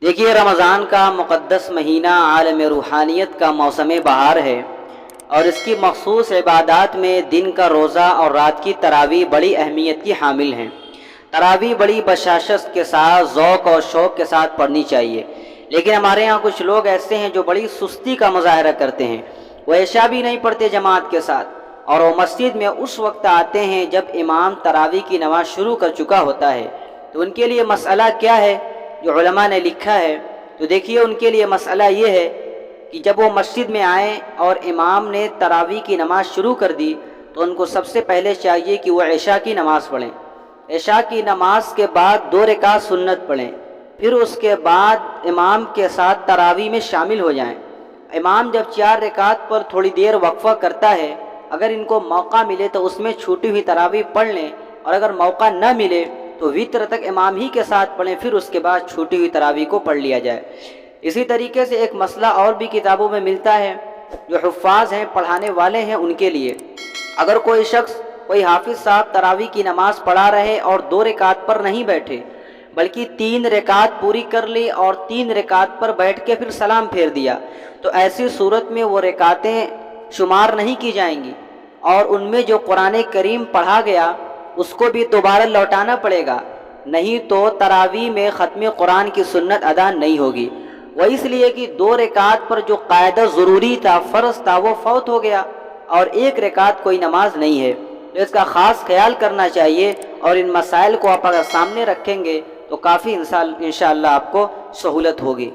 دیکھیے، رمضان کا مقدس مہینہ عالم روحانیت کا موسم بہار ہے، اور اس کی مخصوص عبادات میں دن کا روزہ اور رات کی تراویح بڑی اہمیت کی حامل ہیں۔ تراویح بڑی بشاشت کے ساتھ، ذوق اور شوق کے ساتھ پڑھنی چاہیے، لیکن ہمارے ہاں کچھ لوگ ایسے ہیں جو بڑی سستی کا مظاہرہ کرتے ہیں۔ وہ عشاء بھی نہیں پڑھتے جماعت کے ساتھ، اور وہ مسجد میں اس وقت آتے ہیں جب امام تراویح کی نماز شروع کر چکا ہوتا ہے۔ تو ان کے لیے مسئلہ کیا ہے جو علماء نے لکھا ہے؟ تو دیکھیے، ان کے لیے مسئلہ یہ ہے کہ جب وہ مسجد میں آئیں اور امام نے تراویح کی نماز شروع کر دی تو ان کو سب سے پہلے چاہیے کہ وہ عشاء کی نماز پڑھیں۔ عشاء کی نماز کے بعد 2 رکعت سنت پڑھیں، پھر اس کے بعد امام کے ساتھ تراویح میں شامل ہو جائیں۔ امام جب 4 رکعت پر تھوڑی دیر وقفہ کرتا ہے، اگر ان کو موقع ملے تو اس میں چھوٹی ہوئی تراویح پڑھ لیں، اور اگر موقع نہ ملے تو وتر تک امام ہی کے ساتھ پڑھیں، پھر اس کے بعد چھوٹی ہوئی تراویح کو پڑھ لیا جائے۔ اسی طریقے سے ایک مسئلہ اور بھی کتابوں میں ملتا ہے، جو حفاظ ہیں، پڑھانے والے ہیں، ان کے لیے اگر کوئی شخص، کوئی حافظ صاحب تراویح کی نماز پڑھا رہے اور 2 رکعت پر نہیں بیٹھے بلکہ 3 رکعت پوری کر لی اور 3 رکعت پر بیٹھ کے پھر سلام پھیر دیا، تو ایسی صورت میں وہ رکعتیں شمار نہیں کی جائیں گی، اور ان میں جو قرآن کریم پڑھا گیا اس کو بھی دوبارہ لوٹانا پڑے گا، نہیں تو تراویح میں ختم قرآن کی سنت ادا نہیں ہوگی۔ وہ اس لیے کہ 2 رکعت پر جو قاعدہ ضروری تھا، فرض تھا، وہ فوت ہو گیا، اور 1 رکعت کوئی نماز نہیں ہے۔ تو اس کا خاص خیال کرنا چاہیے، اور ان مسائل کو آپ اگر سامنے رکھیں گے تو کافی انشاءاللہ آپ کو سہولت ہوگی۔